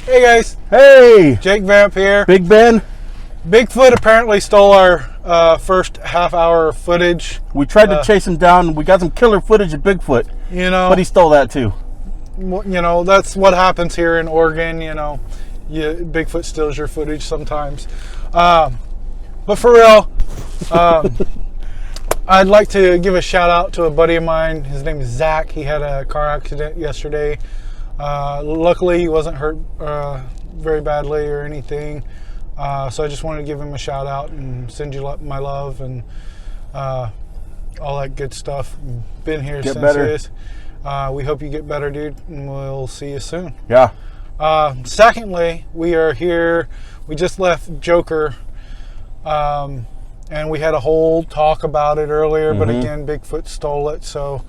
Hey guys, Hey, Jake Vamp here. Big Ben. Bigfoot apparently stole our first half hour of footage. We tried to chase him down. We got some killer footage of Bigfoot, but he stole that too. That's what happens here in Oregon. Bigfoot steals your footage sometimes. But for real, I'd like to give a shout out to a buddy of mine. His name is Zach. He had a car accident yesterday. Luckily, he wasn't hurt very badly or anything. So I just wanted to give him a shout out and send you my love and all that good stuff. Been here Get since better. this. We hope you get better, dude, and we'll see you soon. Yeah. Secondly, we are here. We just left Joker, and we had a whole talk about it earlier, but again, Bigfoot stole it. So,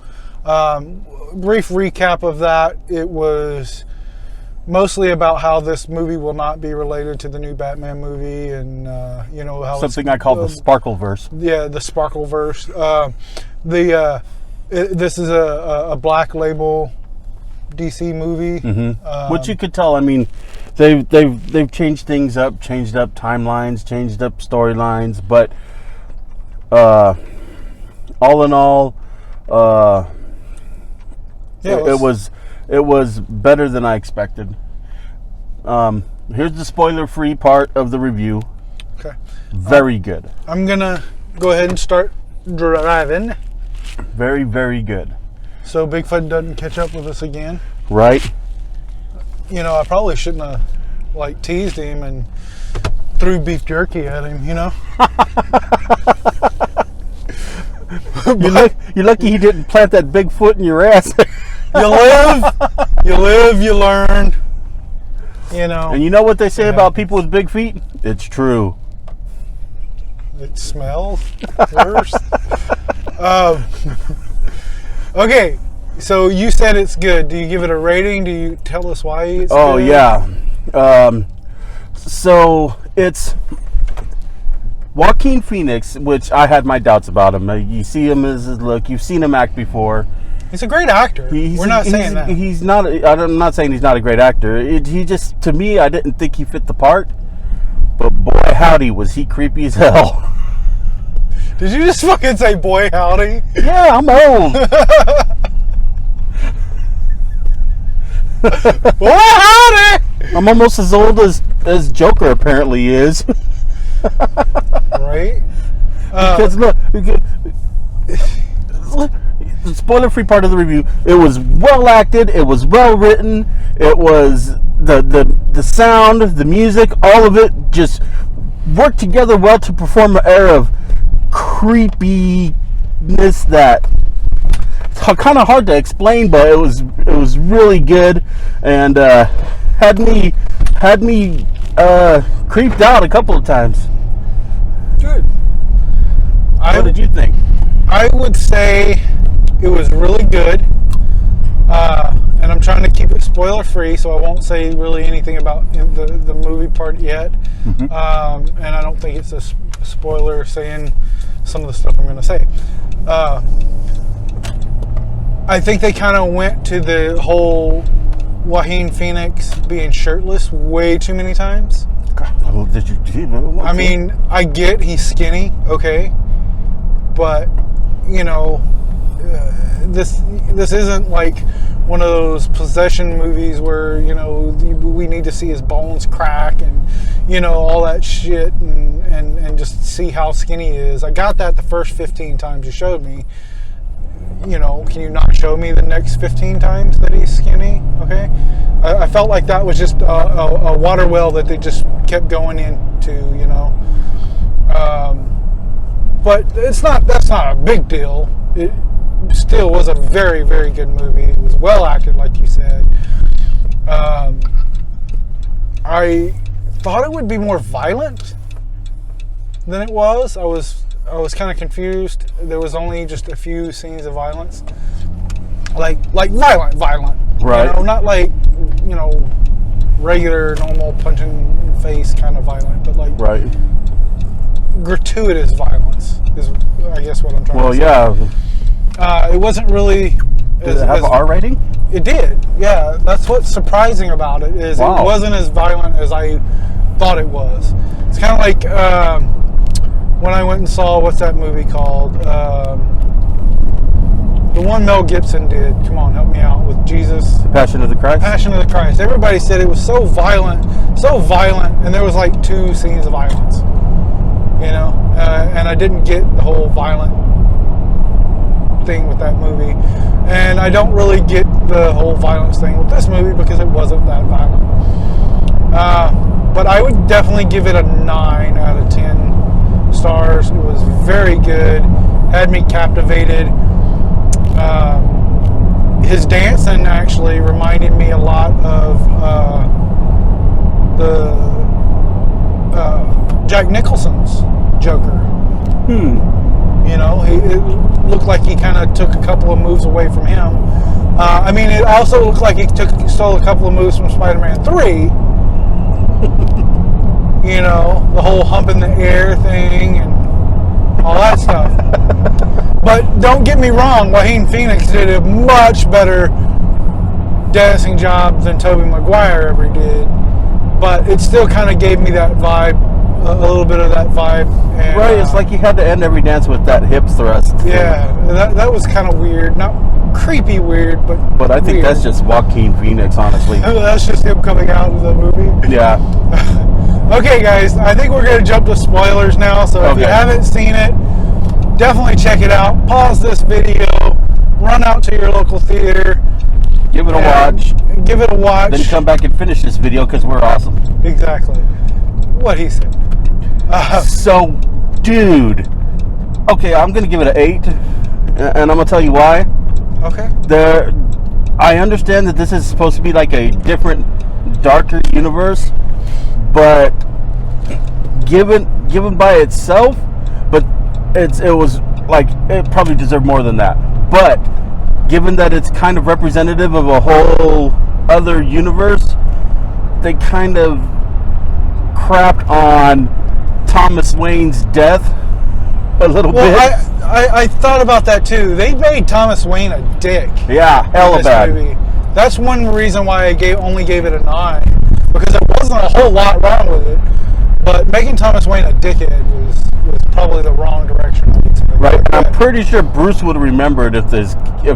brief recap of that. It was mostly about how this movie will not be related to the new Batman movie, and how Something I call the Sparkleverse. Yeah, the Sparkleverse. This is a Black Label DC movie, Which you could tell. I mean, they've changed things up, changed up timelines, changed up storylines, but all in all, it was better than I expected. Here's the spoiler-free part of the review. Okay. Very good. I'm gonna go ahead and start driving. Very, very good. So Bigfoot doesn't catch up with us again. Right? I probably shouldn't have teased him and threw beef jerky at him. You're lucky he didn't plant that big foot in your ass. You live, you learn. And you know what they say about people with big feet? It's true. It smells worse. Okay, so you said it's good. Do you give it a rating? Do you tell us why it's good? Oh, yeah. So it's Joaquin Phoenix, which I had my doubts about him. You see him as his look. You've seen him act before. He's a great actor. We're not saying that. He's not. I'm not saying he's not a great actor. He just, to me, I didn't think he fit the part. But boy, howdy, was he creepy as hell. Did you just fucking say boy howdy? Yeah, I'm old. Boy howdy! I'm almost as old as Joker apparently is. Right? Because look, the spoiler-free part of the review, it was well acted, it was well written, it was the sound, the music, all of it just worked together well to perform an air of creepiness that it's kind of hard to explain, but it was really good and had me creeped out a couple of times. Good. What did you think? I would say it was really good, and I'm trying to keep it spoiler free, so I won't say really anything about the movie part yet. And I don't think it's a spoiler saying some of the stuff I'm going to say. I think they kind of went to the whole Joaquin Phoenix being shirtless way too many times. God, did you? I mean, I get he's skinny, okay, but this isn't like one of those possession movies where we need to see his bones crack and all that shit and just see how skinny he is. I got that the first 15 times you showed me. Can you not show me the next 15 times that he's skinny? Okay, I felt like that was just a water well that they just kept going into, but that's not a big deal. It still was a very, very good movie. It was well acted, like you said. I thought it would be more violent than it was. I was kind of confused. There was only just a few scenes of violence, like violent, right? Not like regular, normal punching in the face kind of violent, but like right. Gratuitous violence is, I guess, what I'm trying to say. Well, yeah. It wasn't really Did it have an R rating? It did, yeah. That's what's surprising about it is Wow. it wasn't as violent as I thought it was. It's kind of like when I went and saw, what's that movie called? The one Mel Gibson did. Come on, help me out with Jesus. Passion of the Christ? Passion of the Christ. Everybody said it was so violent, and there was like 2 scenes of violence. You know, and I didn't get the whole violent thing with that movie, and I don't really get the whole violence thing with this movie because it wasn't that violent. But I would definitely give it a 9 out of 10 stars. It was very good, had me captivated. His dancing actually reminded me a lot of the Jack Nicholson's Joker. You know, it looked like he kind of took a couple of moves away from him. I mean, it also looked like he stole a couple of moves from Spider-Man 3. You know, the whole hump in the air thing and all that stuff. But don't get me wrong, Joaquin Phoenix did a much better dancing job than Tobey Maguire ever did. But it still kind of gave me that vibe, a little bit of that vibe. And, Right, it's like you had to end every dance with that hip thrust. Yeah, that was kind of weird. Not creepy weird, but I think weird. that's just Joaquin Phoenix, honestly. That's just him coming out of the movie. Yeah. Okay, guys, I think we're going to jump to spoilers now. So if you Okay. haven't seen it, definitely check it out. Pause this video, run out to your local theater. Give it a watch. Give it a watch. Then come back and finish this video because we're awesome. Exactly. What he said. So, dude. Okay, I'm going to give it an 8. And I'm going to tell you why. Okay. I understand that this is supposed to be like a different, darker universe. But given by itself, but it was like it probably deserved more than that. But given that it's kind of representative of a whole other universe, they kind of crapped on Thomas Wayne's death a little bit. I thought about that too. They made Thomas Wayne a dick. Yeah, hella bad. Movie. That's one reason why I only gave it a 9, because there wasn't a whole lot wrong with it. But making Thomas Wayne a dickhead was probably the wrong direction. Right, and I'm pretty sure Bruce would have remembered if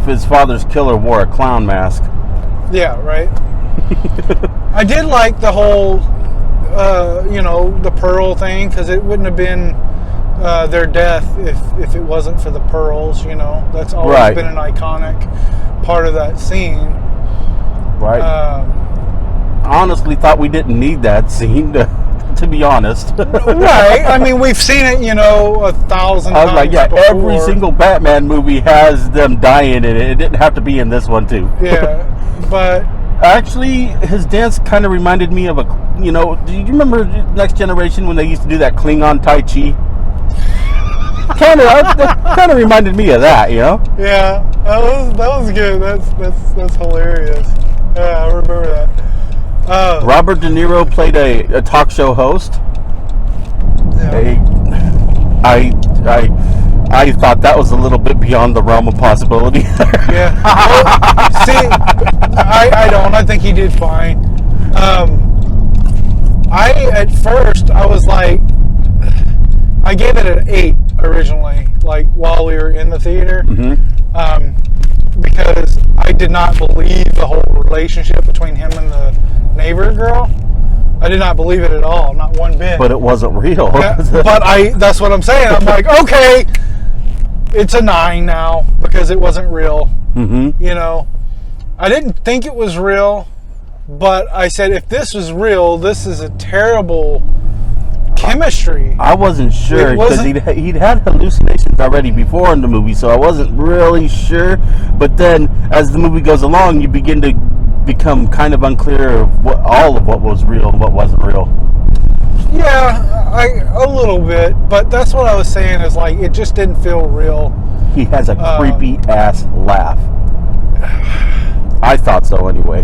his father's killer wore a clown mask. Yeah, right. I did like the whole, the pearl thing, because it wouldn't have been their death if it wasn't for the pearls. You know, that's always been an iconic part of that scene. Right. I honestly thought we didn't need that scene to be honest. Right. I mean, we've seen it, 1,000 times. I was like, yeah, before. every single Batman movie has them dying in it. It didn't have to be in this one too. Yeah, but actually, his dance kind of reminded me of do you remember Next Generation when they used to do that Klingon Tai Chi? Kind of reminded me of that, Yeah, that was good. That's hilarious. Yeah, I remember that. Robert De Niro played a talk show host. Yeah. I thought that was a little bit beyond the realm of possibility. Yeah. Well, see, I don't. I think he did fine. At first I was like, I gave it an 8 originally, like while we were in the theater. Because I did not believe the whole relationship between him and the neighbor girl. I did not believe it at all, not one bit. But it wasn't real. Yeah, but that's what I'm saying. I'm like, okay, it's a 9 now because it wasn't real. I didn't think it was real, but I said, if this was real, this is a terrible chemistry. I wasn't sure because he'd had hallucinations already before in the movie, so I wasn't really sure. But then, as the movie goes along, you begin to become kind of unclear of what was real and what wasn't real. Yeah, a little bit, but that's what I was saying. Is like it just didn't feel real. He has a creepy ass laugh. I thought so anyway.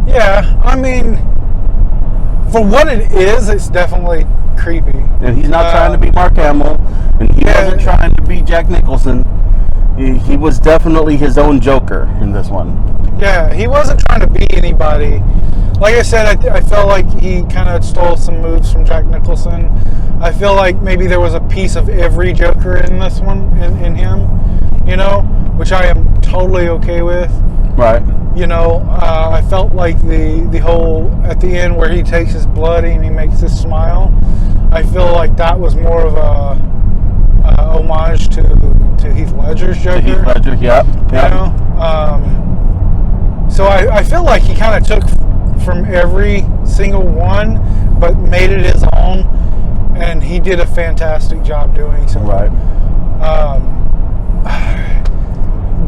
Yeah, I mean, for what it is, it's definitely creepy. And he's not trying to be Mark Hamill, and he wasn't trying to be Jack Nicholson. He was definitely his own Joker in this one. Yeah, he wasn't trying to be anybody. Like I said, I felt like he kind of stole some moves from Jack Nicholson. I feel like maybe there was a piece of every Joker in this one, in him, you know, which I am totally okay with. Right. You know, I felt like the whole, at the end where he takes his blood and he makes this smile, I feel like that was more of a homage to Heath Ledger's Joker. To Heath Ledger, yeah. You know? So I feel like he kind of took from every single one, but made it his own, and he did a fantastic job doing so. Right.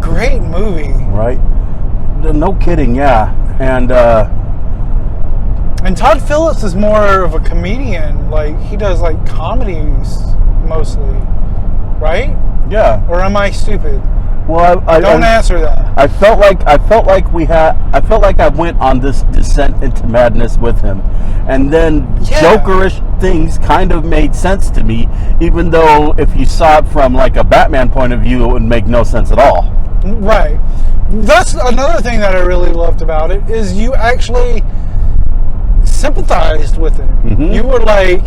Great movie. Right. No kidding, yeah. And Todd Phillips is more of a comedian. Like, he does like comedies mostly, right? yeah. Or am I stupid? Well, Don't answer that. I felt like I went on this descent into madness with him, and then Jokerish things kind of made sense to me, even though if you saw it from like a Batman point of view, it would make no sense at all. Right. That's another thing that I really loved about it, is you actually sympathized with him. Mm-hmm. You were like,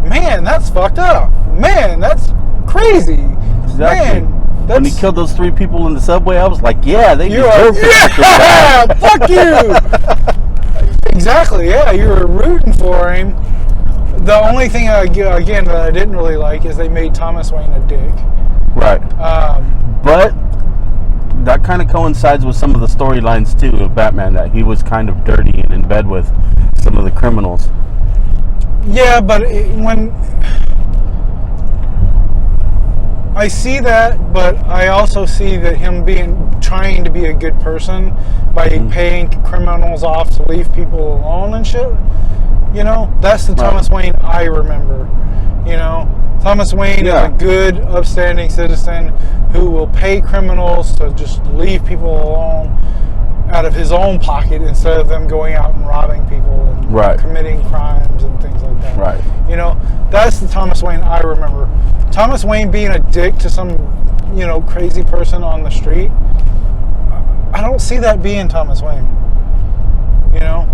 man, that's fucked up. Man, that's crazy. Exactly. Man, when he killed those 3 people in the subway, I was like, yeah, they deserve to get this yeah, fuck you. Exactly, yeah, you were rooting for him. The only thing, again, that I didn't really like is they made Thomas Wayne a dick. Right. But that kind of coincides with some of the storylines, too, of Batman, that he was kind of dirty and in bed with some of the criminals. Yeah, but when... I see that, but I also see that him trying to be a good person by paying criminals off to leave people alone and shit. You know, that's the Thomas Wayne I remember. You know, Thomas Wayne is a good, upstanding citizen who will pay criminals to just leave people alone out of his own pocket instead of them going out and robbing people and committing crimes and things like that. Right. You know, that's the Thomas Wayne I remember. Thomas Wayne being a dick to some, you know, crazy person on the street, I don't see that being Thomas Wayne. You know?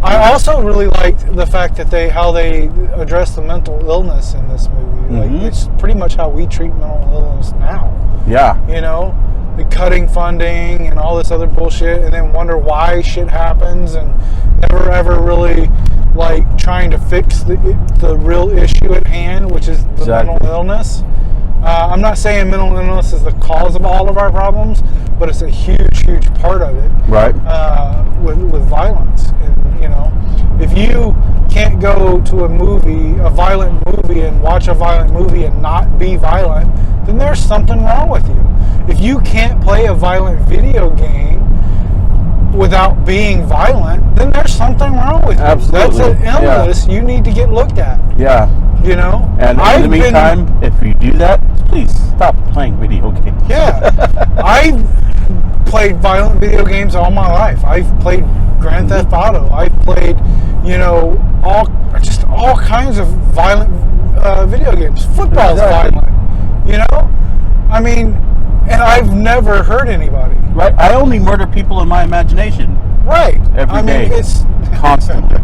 I also really liked the fact that how they address the mental illness in this movie. Like, it's pretty much how we treat mental illness now. Yeah. You know? The cutting funding and all this other bullshit, and then wonder why shit happens, and never ever really like trying to fix the real issue at hand, which is the mental illness. I'm not saying mental illness is the cause of all of our problems, but it's a huge part of it. Right. With violence, and you know, if you can't go to a violent movie, and watch a violent movie and not be violent, then there's something wrong with you. If you can't play a violent video game without being violent, then there's something wrong with you. Absolutely. That's an illness you need to get looked at. Yeah. You know? And in the meantime, if you do that, please stop playing video games. Yeah. I've played violent video games all my life. I've played Grand Theft Auto. I've played, you know, all kinds of violent video games. Football's violent. You know? I mean, and I've never hurt anybody. Right. I only murder people in my imagination. Right. Every day. It's constantly.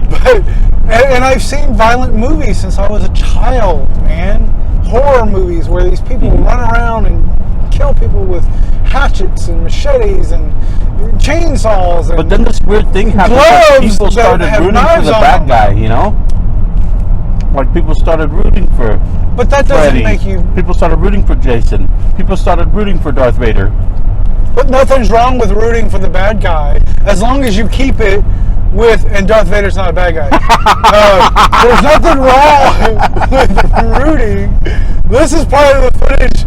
But and I've seen violent movies since I was a child, man. Horror movies where these people run around and kill people with hatchets and machetes and chainsaws. And but then this weird thing happened. Like people started rooting for the bad guy, you know? Like people started rooting for But that doesn't Freddy. make you... People started rooting for Jason. People started rooting for Darth Vader. But nothing's wrong with rooting for the bad guy, as long as you keep it with... And Darth Vader's not a bad guy. There's nothing wrong with rooting. This is part of the footage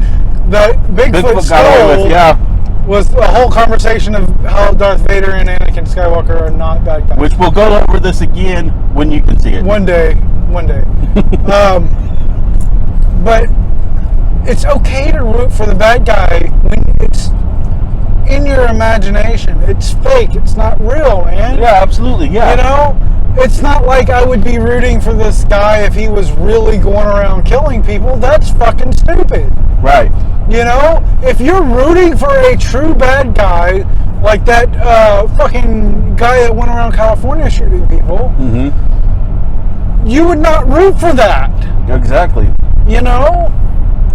that Bigfoot stole. Was a whole conversation of how Darth Vader and Anakin Skywalker are not bad guys. Which we'll go over this again when you can see it. One day. But it's okay to root for the bad guy when it's in your imagination. It's fake. It's not real, man. Yeah, absolutely. Yeah. You know, it's not like I would be rooting for this guy if he was really going around killing people. That's fucking stupid. Right. You know, if you're rooting for a true bad guy, like that fucking guy that went around California shooting people, you would not root for that. Exactly. You know?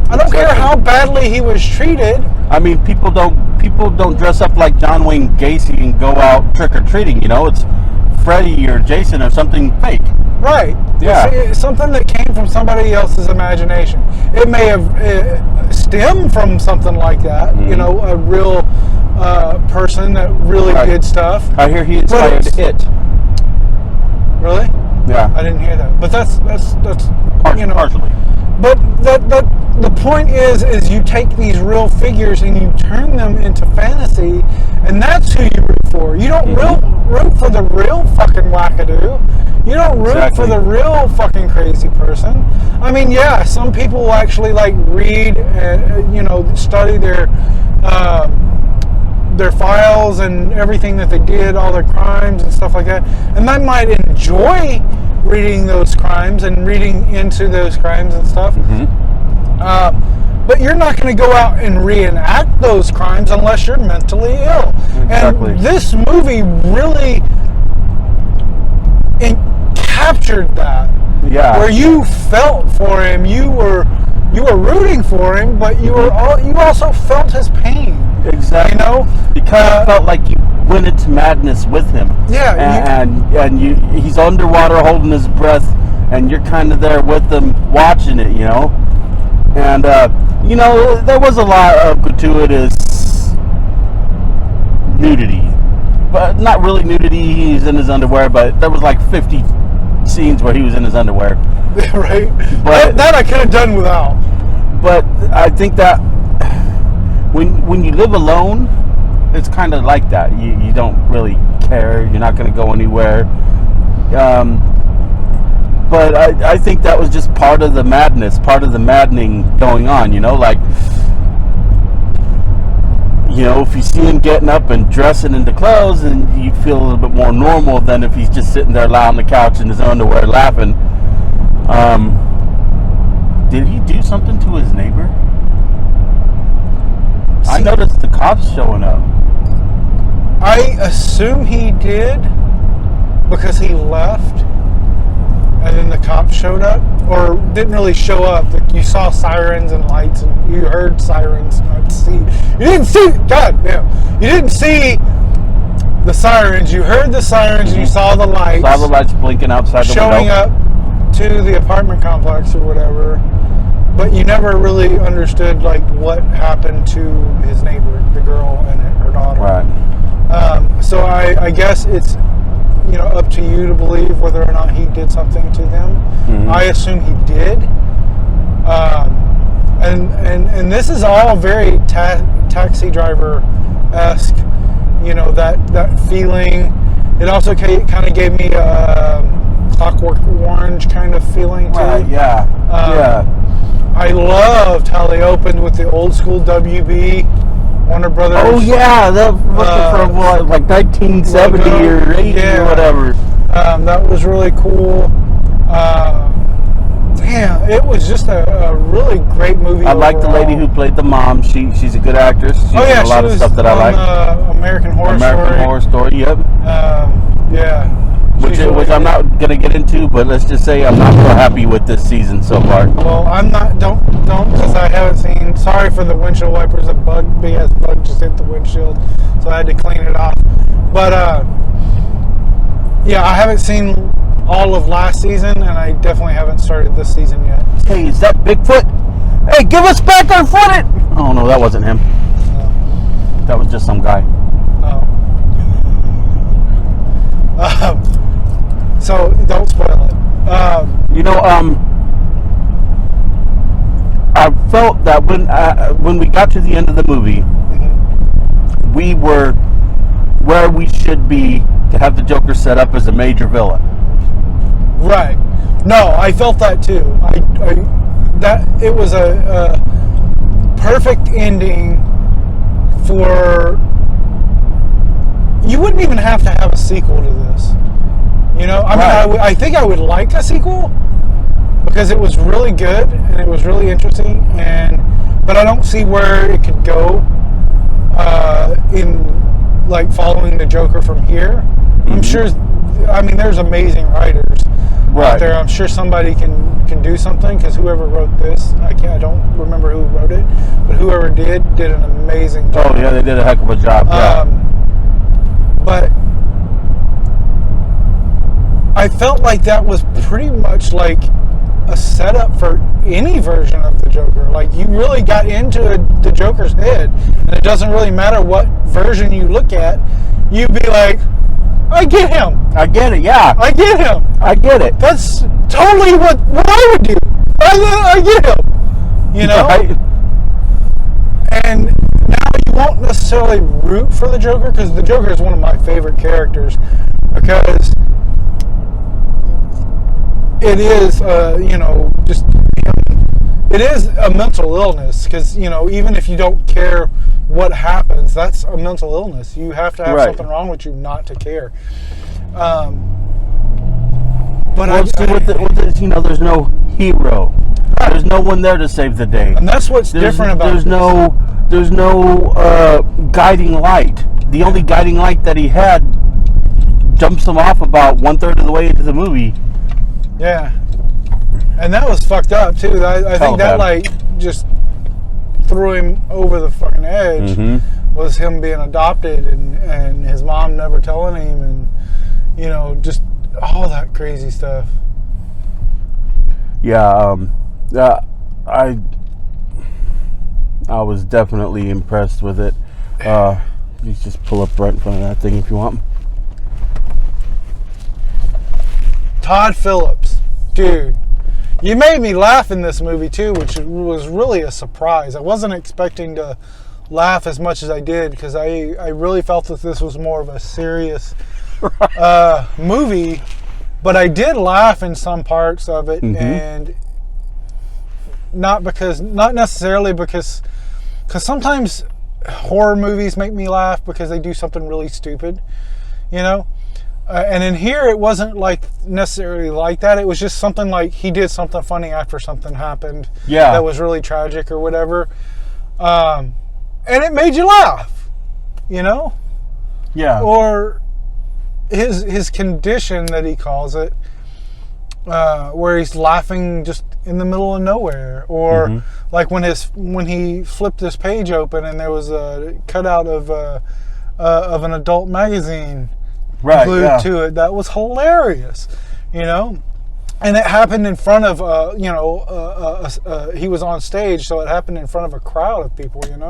I don't care how badly he was treated. I mean, people don't dress up like John Wayne Gacy and go out trick-or-treating, you know? It's Freddy or Jason or something fake. Right. Yeah. It's something that came from somebody else's imagination. It may have stemmed from something like that, you know, a real person that really did stuff. I hear he inspired it. Really? Yeah. I didn't hear that. But that's you know, partially. But the point is you take these real figures and you turn them into fantasy, and that's who you root for. You don't root for the real fucking wackadoo. You don't root for the real fucking crazy person. I mean, yeah, some people actually like read and you know, study their files and everything that they did, all their crimes and stuff like that, and they might enjoy reading those crimes and reading into those crimes and stuff. But you're not going to go out and reenact those crimes unless you're mentally ill. Exactly. And this movie really captured that. Yeah. Where you felt for him, you were rooting for him, but you also felt his pain. Exactly. You know, you kind of felt like you went into madness with him. Yeah. And he's underwater holding his breath, and you're kind of there with him watching it, you know. And you know, there was a lot of gratuitous nudity, but not really nudity. He's in his underwear, but there was like 50 scenes where he was in his underwear. Right. But that I could have done without. But I think that when you live alone, it's kind of like that. You don't really care. You're not going to go anywhere. But I think that was just part of the madness, part of the maddening going on, you know? Like, you know, if you see him getting up and dressing into clothes, and you feel a little bit more normal than if he's just sitting there lying on the couch in his underwear laughing. Did he do something to his neighbor? I noticed the cops showing up. I assume he did because he left and then the cops showed up, or didn't really show up. You saw sirens and lights, and you heard sirens, not see. You didn't see, God damn, you didn't see the sirens. You heard the sirens and you saw the lights. Saw the lights blinking outside the window. Showing up to the apartment complex or whatever. But you never really understood like what happened to his neighbor, the girl and her daughter. Right. So I guess it's, you know, up to you to believe whether or not he did something to them. I assume he did. And this is all very Taxi Driver-esque. You know, that feeling. It also kind of gave me a Clockwork Orange kind of feeling too. Right. Yeah. Yeah. I loved how they opened with the old school WB, Warner Brothers. Oh yeah, that from what, like 1970 logo. or 80 or whatever. That was really cool. Damn, it was just a really great movie. I like the lady who played the mom. She's a good actress. She's in a lot of stuff that I like. American Horror Story. Yep. Yeah. Which I'm not gonna get into, but let's just say I'm not real happy with this season so far. Well, I'm not. Don't because I haven't seen. Sorry for the windshield wipers. A big ass bug just hit the windshield, so I had to clean it off. But yeah, I haven't seen all of last season, and I definitely haven't started this season yet. Hey, is that Bigfoot? Hey, give us back our footage! Oh no, that wasn't him. That was just some guy. So don't spoil it. You know, I felt that when we got to the end of the movie, we were where we should be to have the Joker set up as a major villain. Right. No, I felt that too. That it was a perfect ending for. You wouldn't even have to have a sequel to this. You know, I mean, I think I would like a sequel because it was really good and it was really interesting, but I don't see where it could go in like following the Joker from here. I'm sure. I mean, there's amazing writers out there. I'm sure somebody can do something because whoever wrote this, I don't remember who wrote it, but whoever did an amazing job. Oh yeah, they did a heck of a job. Yeah. But I felt like that was pretty much like a setup for any version of the Joker. Like, you really got into the Joker's head, and it doesn't really matter what version you look at. You'd be like, I get him. I get it. Yeah. I get him. I get it. That's totally what I would do. I get him. You know? Right. And now you won't necessarily root for the Joker, because the Joker is one of my favorite characters, because it is, just, it is a mental illness, because, even if you don't care what happens, that's a mental illness. You have to have something wrong with you not to care. But with this, there's no hero. There's no one there to save the day. And that's what's different about this. There's no guiding light. The only guiding light that he had jumps him off about 1/3 of the way into the movie. Yeah. And that was fucked up, too. I think that light just threw him over the fucking edge. Was him being adopted and his mom never telling him, and, just all that crazy stuff. Yeah, I was definitely impressed with it. You just pull up right in front of that thing if you want. Todd Phillips, dude, you made me laugh in this movie too, which was really a surprise. I wasn't expecting to laugh as much as I did, because I really felt that this was more of a serious movie, but I did laugh in some parts of it, and not necessarily because sometimes horror movies make me laugh because they do something really stupid, and in here it wasn't like necessarily like that. It was just something like he did something funny after something happened that was really tragic or whatever, and it made you laugh, or his condition that he calls it, where he's laughing just in the middle of nowhere, or like when he flipped this page open and there was a cutout of an adult magazine glued to it. That was hilarious, and it happened in front of he was on stage, so it happened in front of a crowd of people, and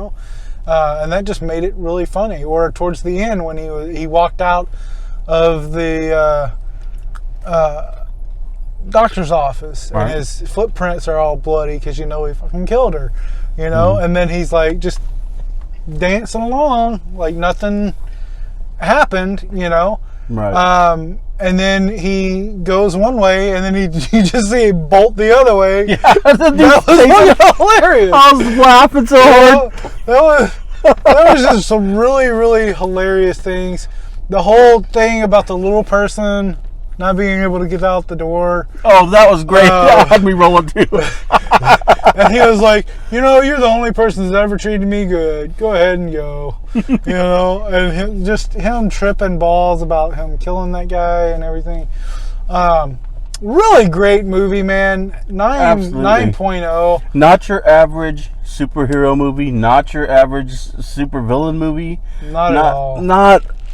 that just made it really funny. Or towards the end when he walked out of the doctor's office, and his footprints are all bloody because he fucking killed her, and then he's like just dancing along like nothing happened, and then he goes one way, and then you just see him bolt the other way. Yeah, that was hilarious. I was laughing so hard. That was just some really, really hilarious things. The whole thing about the little person not being able to get out the door. Oh, that was great. That had me rolling too. And he was like, you're the only person that's ever treated me good. Go ahead and go. And him tripping balls about him killing that guy and everything. Really great movie, man. 9.0. Not your average superhero movie. Not your average supervillain movie. Not at all.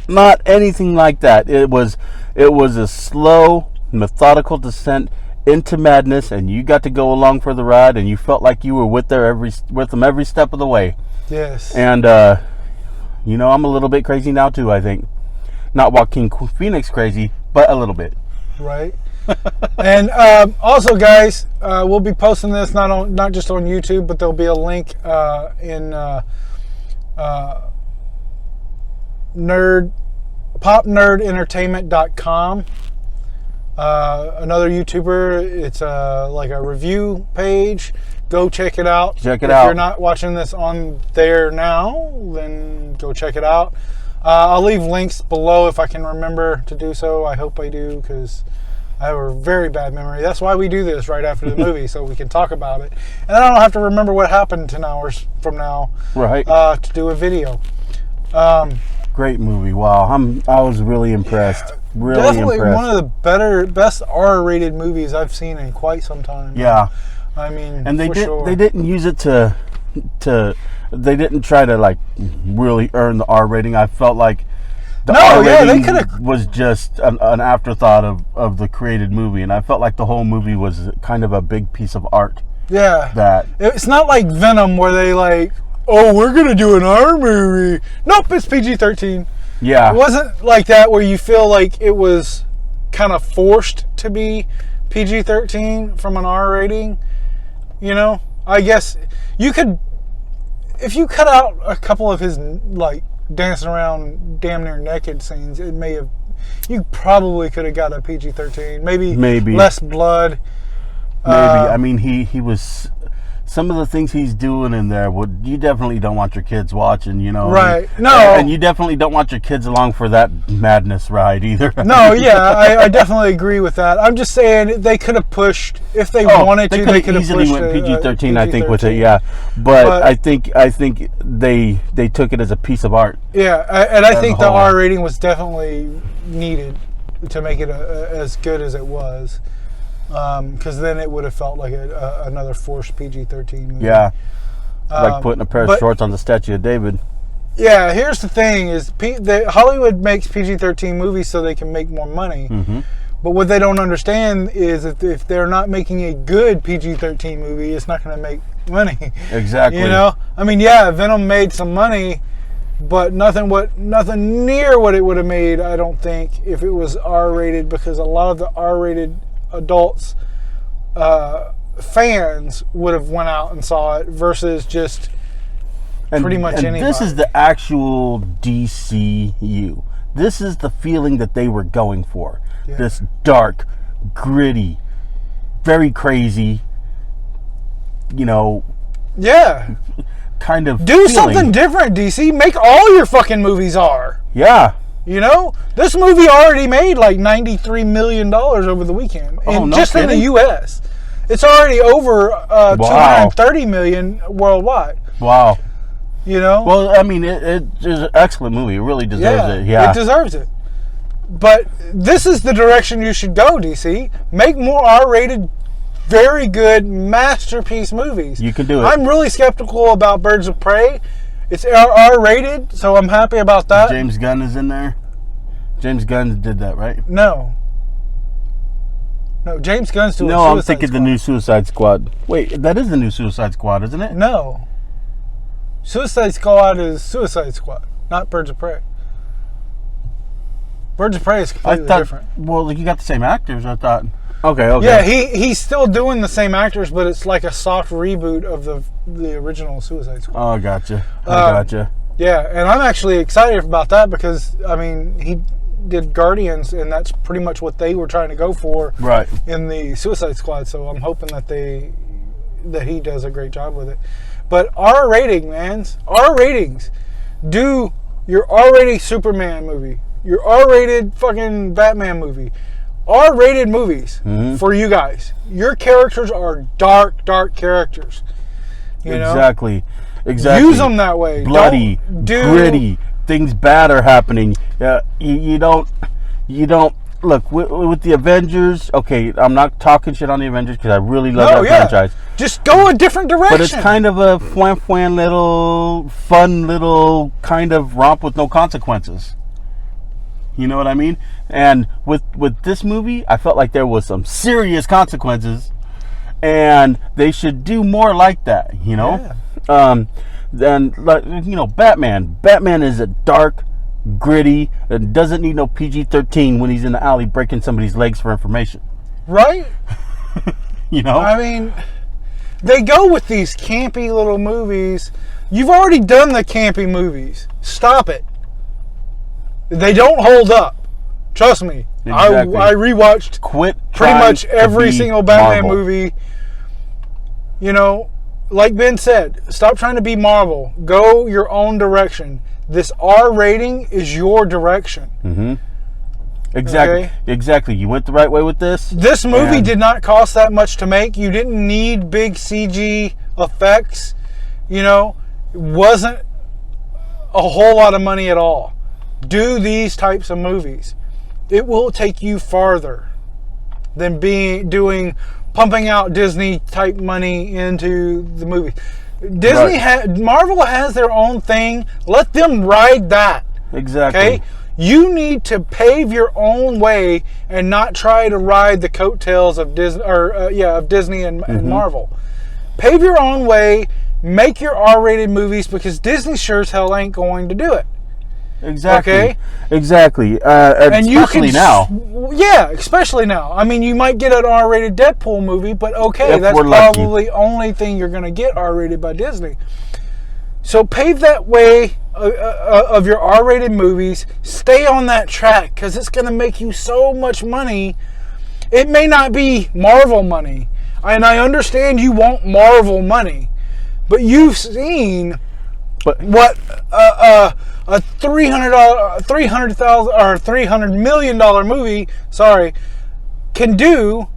Not anything like that. It was a slow, methodical descent into madness, and you got to go along for the ride, and you felt like you were with them every step of the way. Yes. And I'm a little bit crazy now too, I think. Not Joaquin Phoenix crazy, but a little bit. Right. And also, guys, we'll be posting this not just on YouTube, but there'll be a link in popnerdentertainment.com. Another YouTuber. It's like a review page. Go check it out. Check it out. If you're not watching this on there now, then go check it out. I'll leave links below if I can remember to do so. I hope I do, because I have a very bad memory. That's why we do this right after the movie, so we can talk about it. And I don't have to remember what happened 10 hours from now, right? To do a video. Great movie. Wow, I was really impressed. Really definitely impressed. One of the best R-rated movies I've seen in quite some time. Yeah. I mean, and they sure. They didn't use it to they didn't try to like really earn the R rating. I felt like the R rating was just an afterthought of the created movie, and I felt like the whole movie was kind of a big piece of art. Yeah. That it's not like Venom where they like, oh, we're gonna do an R movie. Nope, it's PG-13. Yeah. It wasn't like that where you feel like it was kind of forced to be PG-13 from an R rating. You know, I guess you could, if you cut out a couple of his like dancing around damn near naked scenes, it may have, you probably could have got a PG-13. Maybe less blood. Maybe. I mean, he was, some of the things he's doing in there, you definitely don't want your kids watching, you know. Right. No. And you definitely don't want your kids along for that madness ride either. No, yeah, I definitely agree with that. I'm just saying they could have pushed, if they wanted to, they could have easily pushed went PG-13, I think, with it, yeah. But I think they took it as a piece of art. Yeah, and I think the R rating was definitely needed to make it as good as it was. Because then it would have felt like another forced PG-13 movie. Yeah, like putting a pair of shorts on the Statue of David. Yeah, here's the thing: is Hollywood makes PG-13 movies so they can make more money. Mm-hmm. But what they don't understand is that if they're not making a good PG-13 movie, it's not going to make money. Exactly. You know, I mean, yeah, Venom made some money, but nothing near what it would have made. I don't think if it was R-rated, because a lot of the R-rated adults fans would have went out and saw it versus just pretty much anybody. This is the actual DCU. This is the feeling that they were going for. Yeah. This dark, gritty, very crazy, you know. Yeah. Kind of do something different, DC. Make all your fucking movies R. Yeah. You know, this movie already made like $93 million over the weekend, and just in the U.S. It's already over $230 million worldwide. Wow. You know. Well, I mean, it is an excellent movie. It really deserves it. Yeah, it deserves it. But this is the direction you should go, DC. Make more R-rated, very good masterpiece movies. You can do it. I'm really skeptical about Birds of Prey. It's R-rated, so I'm happy about that. James Gunn is in there. James Gunn did that, right? No, James Gunn's doing Suicide Squad. No, I'm thinking the new Suicide Squad. Wait, that is the new Suicide Squad, isn't it? No. Suicide Squad is Suicide Squad, not Birds of Prey. Birds of Prey is completely different. Well, you got the same actors, I thought. Okay. Yeah, he's still doing the same actors, but it's like a soft reboot of the original Suicide Squad. Oh, gotcha. Gotcha. Yeah, and I'm actually excited about that because, I mean, he did Guardians, and that's pretty much what they were trying to go for in the Suicide Squad, so I'm hoping that he does a great job with it. But R rating, man. R ratings. Do your R-rated Superman movie, your R-rated fucking Batman movie. R-rated movies for you guys. Your characters are dark characters. You know? Exactly. Use them that way. Bloody, gritty. Things bad are happening. You don't look with the Avengers. Okay, I'm not talking shit on the Avengers because I really love that franchise. Just go a different direction. But it's kind of a fun little kind of romp with no consequences. You know what I mean? And with this movie, I felt like there was some serious consequences, and they should do more like that. You know. Yeah. Then, you know, Batman. Batman is a dark, gritty, and doesn't need no PG-13 when he's in the alley breaking somebody's legs for information. Right? You know? I mean, they go with these campy little movies. You've already done the campy movies. Stop it. They don't hold up. Trust me. Exactly. I rewatched pretty much every single Batman movie. You know, like Ben said, stop trying to be Marvel. Go your own direction. this R rating is your direction. Mm-hmm. Exactly. Okay? Exactly. You went the right way with this. This movie did not cost that much to make. You didn't need big CG effects. You know, it wasn't a whole lot of money at all. Do these types of movies. It will take you farther than pumping out Disney type money into the movie. Marvel has their own thing. Let them ride that. Exactly. Okay? You need to pave your own way and not try to ride the coattails of Disney of Disney and Marvel. Pave your own way, make your R-rated movies, because Disney sure as hell ain't going to do it. Exactly. Okay? Exactly. And especially now. Yeah, especially now. I mean, you might get an R-rated Deadpool movie, but okay, If that's we're lucky. probably the only thing you're going to get R-rated by Disney. So pave that way of your R-rated movies. Stay on that track, because it's going to make you so much money. It may not be Marvel money, and I understand you want Marvel money, but you've seen what a $300 million movie, can do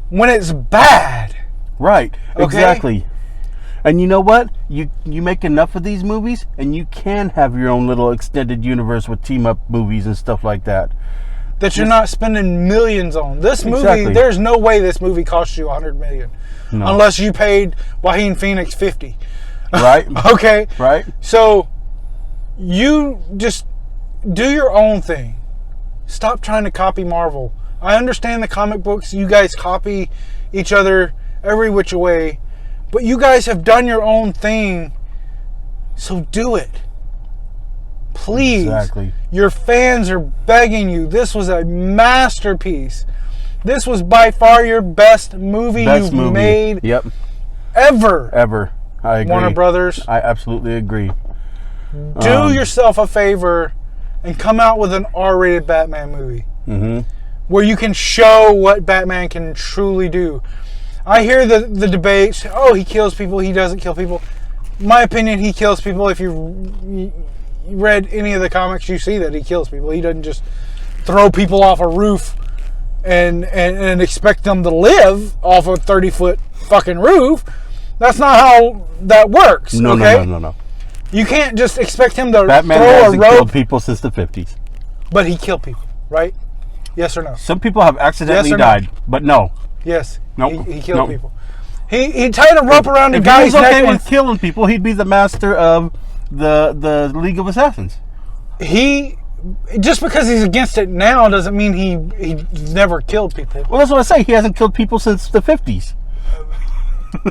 when it's bad. Right. Okay? Exactly. And you know what? You make enough of these movies, and you can have your own little extended universe with team-up movies and stuff like that. That you're not spending millions on. This movie, Exactly. there's no way this movie cost you $100 million. No. Unless you paid Joaquin Phoenix $50. Right? Okay? Right? So, you just do your own thing. Stop trying to copy Marvel. I understand the comic books. You guys copy each other every which way. But you guys have done your own thing. So do it. Please. Exactly. Your fans are begging you. This was a masterpiece. This was by far your best movie you've made Yep. ever. I agree. Warner Brothers. I absolutely agree. Do yourself a favor and come out with an R-rated Batman movie. Mm-hmm. Where you can show what Batman can truly do. I hear the debates. Oh, he kills people. He doesn't kill people. My opinion, he kills people. If you read any of the comics, you see that he kills people. He doesn't just throw people off a roof and expect them to live off a 30-foot fucking roof. That's not how that works. No. You can't just expect him to Batman throw a hasn't rope. killed people since the 50s. But he killed people, right? Yes or no? Some people have accidentally Yes or no? died, but no. Yes. Nope. He killed Nope. people. He tied a rope around the If guy's he was okay neck. with killing people, he'd be the master of the League of Assassins. He just because he's against it now doesn't mean he never killed people. Well, that's what I say. He hasn't killed people since the 50s.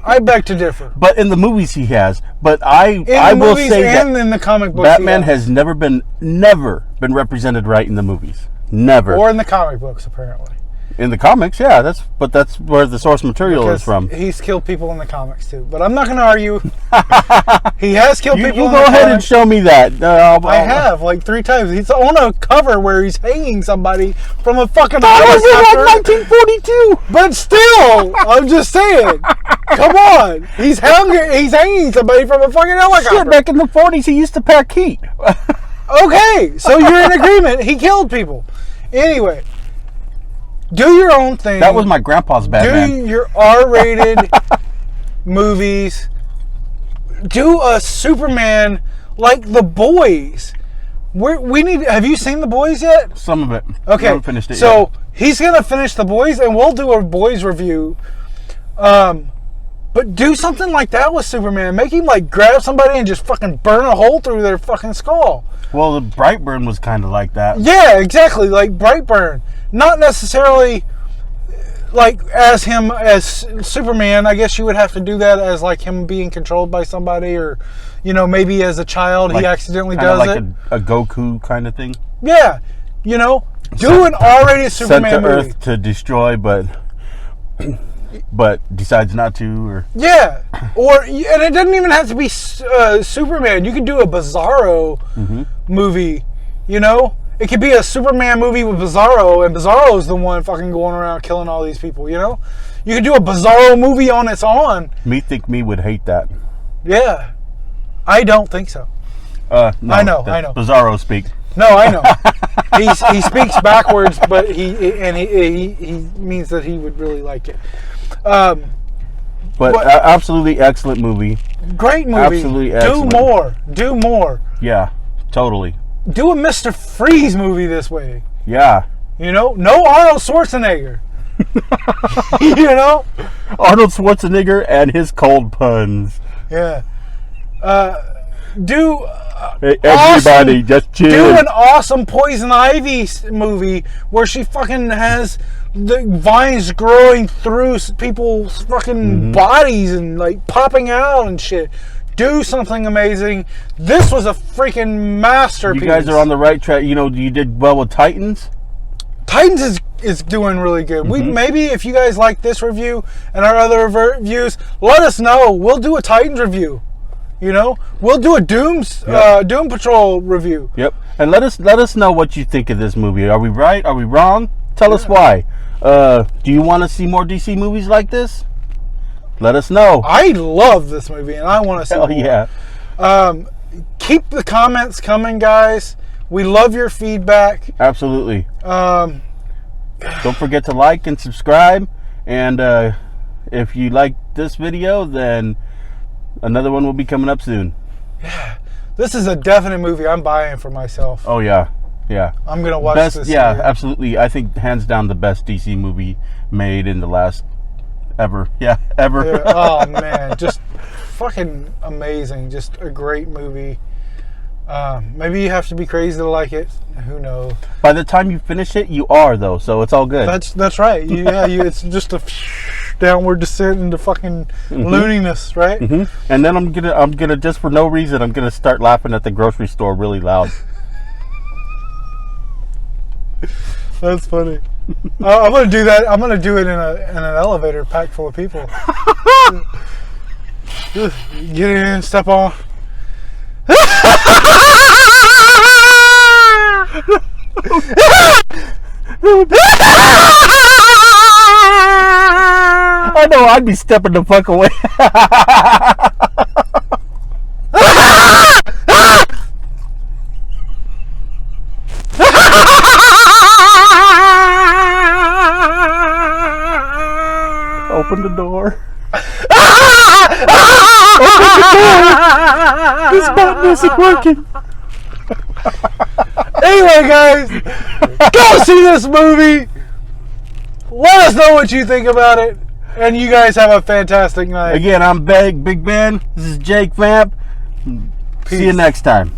I beg to differ. But in the movies he has. But I In the will movies say and that in the comic books, Batman he has never been represented right in the movies. Never. or in the comic books apparently. In the comics, yeah, that's where the source material is from. He's killed people in the comics too, but I'm not going to argue. He has killed You people. go ahead and show me that. I have like 3 times. He's on a cover where he's hanging somebody from a fucking That was helicopter. in like 1942. But still, I'm just saying. Come on, he's hanging somebody from a fucking helicopter. Shit, back in the 40s, he used to pack heat. Okay, so you're in agreement. He killed people. Anyway, do your own thing. That was my grandpa's Batman. Do your R-rated movies. Do a Superman like The Boys. We need. Have you seen The Boys yet? Some of it. Okay, I haven't finished it so yet. he's gonna finish The Boys, and we'll do a Boys review. But do something like that with Superman. Make him like grab somebody and just fucking burn a hole through their fucking skull. Well, the Brightburn was kind of like that. Yeah, exactly, like Brightburn. Not necessarily like as him as Superman. I guess you would have to do that as like him being controlled by somebody, or maybe as a child he accidentally kinda does like it. a Goku kind of thing. Yeah, do an R-rated Superman Sent to movie. Earth to destroy, but decides not to. Or Yeah, and it doesn't even have to be Superman. You could do a Bizarro movie. It could be a Superman movie with Bizarro, and Bizarro is the one fucking going around killing all these people. You could do a Bizarro movie on its own. Me would hate that. Yeah, I don't think so. No, I know. Bizarro speak. No, I know. He speaks backwards, but he means that he would really like it. But absolutely excellent movie. Great movie. Absolutely excellent. Do more. Yeah, totally. Do a Mr. Freeze movie this way. Yeah. You know, no Arnold Schwarzenegger. You know, Arnold Schwarzenegger and his cold puns. Yeah. Do Hey, everybody, awesome, just chill. do an awesome Poison Ivy movie where she fucking has the vines growing through people's fucking bodies and like popping out and shit. Do something amazing. This was a freaking masterpiece. You guys are on the right track. You know, you did well with Titans. Titans is doing really good. We maybe if you guys like this review and our other reviews, let us know. We'll do a Titans review. You know, we'll do a Doom Patrol review. Yep, and let us know what you think of this movie. Are we right? Are we wrong? Tell us why. Do you want to see more DC movies like this? Let us know. I love this movie, and I want to see Hell more. yeah. Keep the comments coming, guys. We love your feedback. Absolutely. Don't forget to like and subscribe. And if you like this video, then another one will be coming up soon. Yeah. This is a definite movie I'm buying for myself. Oh, yeah. Yeah. I'm going to watch best, this. Yeah, absolutely. I think hands down the best DC movie made in the last ever. Yeah, ever. Yeah. Oh, man. Just fucking amazing. Just a great movie. Maybe you have to be crazy to like it. Who knows? By the time you finish it, you are, though, so it's all good. That's right. It's just a downward descent into fucking looniness, right? And then I'm gonna just for no reason, I'm gonna start laughing at the grocery store really loud. That's funny. I'm gonna do that. I'm gonna do it in an elevator packed full of people. Just get in, step on. I know I'd be stepping the fuck away. Open the door. Open the door. This button isn't working. Anyway, guys, go see this movie. Let us know what you think about it. And you guys have a fantastic night. Again, I'm Big Ben. This is Jake Vamp. See you next time.